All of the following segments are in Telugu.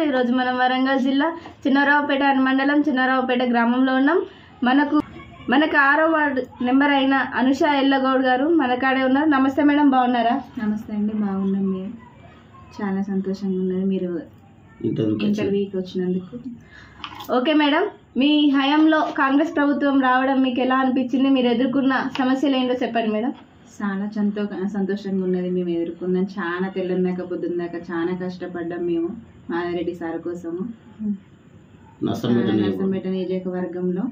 ఈరోజు మనం వరంగల్ జిల్లా చిన్నరావుపేట మండలం చిన్నరావుపేట గ్రామంలో ఉన్నాం. మనకు 6వ వార్డు నెంబర్ అయిన అనుష ఎల్లగౌడ్ గారు మన కాడే ఉన్నారు. నమస్తే మేడం, బాగున్నారా? నమస్తే అండి, బాగున్నాం. మీరు చాలా సంతోషంగా ఉన్నది మీరు ఇంటర్వ్యూకి వచ్చినందుకు. ఓకే మేడం, మీ హయాంలో కాంగ్రెస్ ప్రభుత్వం రావడం మీకు ఎలా అనిపించింది? మీరు ఎదుర్కొన్న సమస్యలు ఏంటో చెప్పండి మేడం. చాలా సంతోషంగా ఉన్నది. మేము ఎదుర్కొన్నాం, చాలా తెల్లందాక పొద్దుందాక చాలా కష్టపడ్డాం మేము మాధవరెడ్డి సార్ కోసము నర్సంపేట నియోజకవర్గంలో.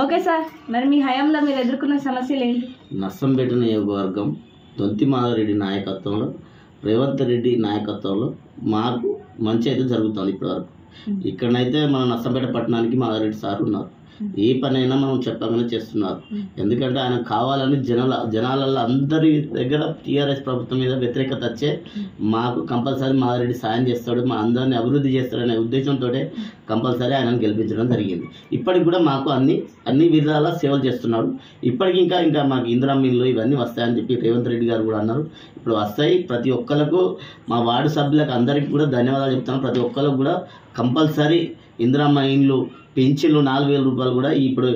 ఓకే సార్, మరి మీ హయాంలో మీరు ఎదుర్కొన్న సమస్యలు ఏంటి? నర్సంపేట నియోజకవర్గం దొంతి మాధవరెడ్డి నాయకత్వంలో, రేవంత్ రెడ్డి నాయకత్వంలో మాకు మంచి అయితే జరుగుతుంది ఇప్పటివరకు. ఇక్కడనైతే మన నర్సంపేట పట్టణానికి మాధవరెడ్డి సార్ ఉన్నారు. ఏ పనైనా మనం చెప్పగానే చేస్తున్నారు. ఎందుకంటే ఆయన కావాలని జనాలలో అందరి దగ్గర టీఆర్ఎస్ ప్రభుత్వం మీద వ్యతిరేకత వచ్చే మాకు కంపల్సరీ మాధవరెడ్డి సాయం చేస్తాడు, మా అందరినీ అభివృద్ధి చేస్తాడనే ఉద్దేశంతో కంపల్సరీ ఆయనను గెలిపించడం జరిగింది. ఇప్పటికి కూడా మాకు అన్ని విధాల సేవలు చేస్తున్నాడు. ఇప్పటికి ఇంకా మాకు ఇందిరా మిల్లు ఇవన్నీ వస్తాయని చెప్పి రేవంత్ రెడ్డి గారు కూడా అన్నారు. ఇప్పుడు వస్తాయి. ప్రతి ఒక్కరికి మా వార్డు సభ్యులకు అందరికీ కూడా ధన్యవాదాలు చెప్తాను. ప్రతి ఒక్కరికి కూడా కంపల్సరీ ఇందిరమ్మ ఇండ్లు పెన్షన్లు 4,000 రూపాయలు కూడా ఇప్పుడు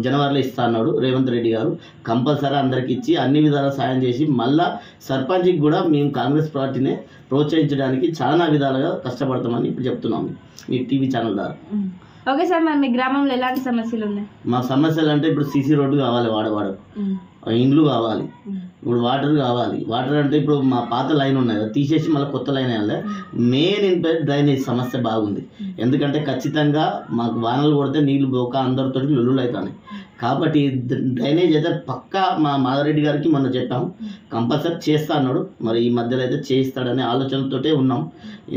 జనవరిలో ఇస్తా అన్నాడు రేవంత్ రెడ్డి గారు. కంపల్సరీ అందరికి ఇచ్చి అన్ని విధాలా సాయం చేసి మళ్ళా సర్పంచ్కి కూడా మేము కాంగ్రెస్ పార్టీని ప్రోత్సహించడానికి చాలా విధాలుగా కష్టపడతామని ఇప్పుడు చెప్తున్నాము మీ టీవీ ఛానల్ ద్వారా. ఓకే సార్, మరి మీ గ్రామంలో ఎలాంటి సమస్యలు ఉన్నాయి? మా సమస్యలు అంటే ఇప్పుడు సీసీ రోడ్డు కావాలి, వాడవాడకు ఇండ్లు కావాలి, ఇప్పుడు వాటర్ కావాలి. వాటర్ అంటే ఇప్పుడు మా పాత లైన్ ఉన్నది అది తీసేసి మళ్ళీ కొత్త లైన్ వేయాలి. మెయిన్ డ్రైనేజ్ సమస్య బాగుంది. ఎందుకంటే ఖచ్చితంగా మాకు వానలు కొడితే నీళ్లు పోక అందరితో లొల్లులు అవుతాయి. కాబట్టి డ్రైనేజ్ అయితే పక్కా మా మాధవరెడ్డి గారికి మొన్న చెప్పాము, కంపల్సరీ చేస్తా అన్నాడు. మరి ఈ మధ్యలో అయితే చేయిస్తాడనే ఆలోచనతోటే ఉన్నాం.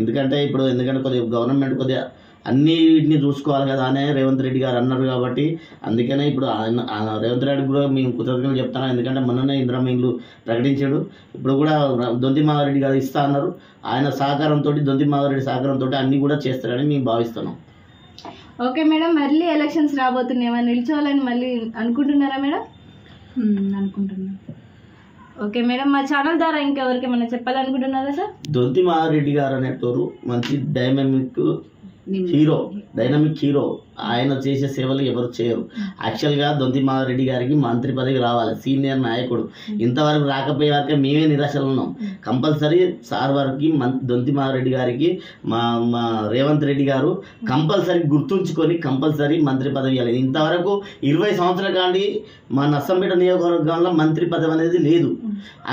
ఎందుకంటే కొద్దిగా గవర్నమెంట్ కొద్దిగా అన్నిటిని చూసుకోవాలి కదా అనే రేవంత్ రెడ్డి గారు అన్నారు. కాబట్టి అందుకనే ఇప్పుడు ఆయన రేవంత్ రెడ్డి కూడా మేము కృతజ్ఞతలు చెప్తున్నాం. ఎందుకంటే మొన్ననే ఇందిరమ్మ ఇల్లు ప్రకటించాడు. ఇప్పుడు కూడా దొంతి మాధవరెడ్డి గారు ఇస్తా అన్నారు. ఆయన సహకారంతో దొంతి మాధవరెడ్డి సహకారంతో అన్నీ కూడా చేస్తారని మేము భావిస్తున్నాం. ఓకే మేడం, మళ్ళీ ఎలక్షన్స్ రాబోతున్నాయి, ఏమైనా నిల్చోవాలని మళ్ళీ అనుకుంటున్నారా మేడం? అనుకుంటున్నాం. ఓకే మేడం, మా ఛానల్ ద్వారా ఇంకెవరికి ఏమైనా చెప్పాలనుకుంటున్నారా సార్? దొంతి మాధవరెడ్డి గారు అనేటోరు మంచి డైనమిక్ హీరో. ఆయన చేసే సేవలు ఎవరు చేయరు. యాక్చువల్గా దొంతి మాధవరెడ్డి గారికి మంత్రి పదవి రావాలి, సీనియర్ నాయకుడు. ఇంతవరకు రాకపోయేవారికే మేమే నిరాశలు ఉన్నాం. కంపల్సరీ సార్ వారికి దొంతి మాధవరెడ్డి గారికి మా రేవంత్ రెడ్డి గారు కంపల్సరీ గుర్తుంచుకొని కంపల్సరీ మంత్రి పదవి ఇవ్వాలి. ఇంతవరకు 20 సంవత్సరాల కాండి మా నర్సంపేట నియోజకవర్గంలో మంత్రి పదవి అనేది లేదు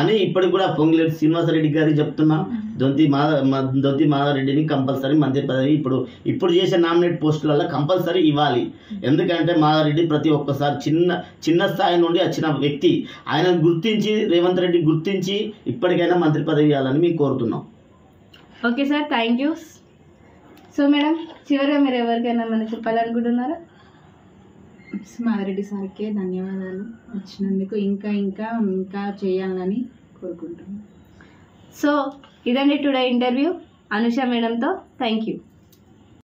అని ఇప్పటికి కూడా పొంగిరెడ్డి శ్రీనివాసరెడ్డి గారికి చెప్తున్నా. దొంతి మాధవరెడ్డిని కంపల్సరీ మంత్రి పదవి ఇప్పుడు చేసే నామినేట్ పోస్టులలో కంపల్సరీ ఇవ్వాలి. ఎందుకంటే మాధవరెడ్డి ప్రతి ఒక్కసారి చిన్న స్థాయి నుండి వచ్చిన వ్యక్తి. ఆయన గుర్తించి రేవంత్ రెడ్డి గుర్తించి ఇప్పటికైనా మంత్రి పదవి ఇవ్వాలని మేము కోరుతున్నాం. Okay sir, thank you. So madam, చివరిగా మీరు ఎవరికైనా మనం చెప్పాలనుకుంటున్నారా? మాధవరెడ్డి సార్కే ధన్యవాదాలు వచ్చినందుకు. ఇంకా చేయాలని కోరుకుంటున్నాను. సో ఇదండి టుడే ఇంటర్వ్యూ అనుష మేడంతో. Thank you.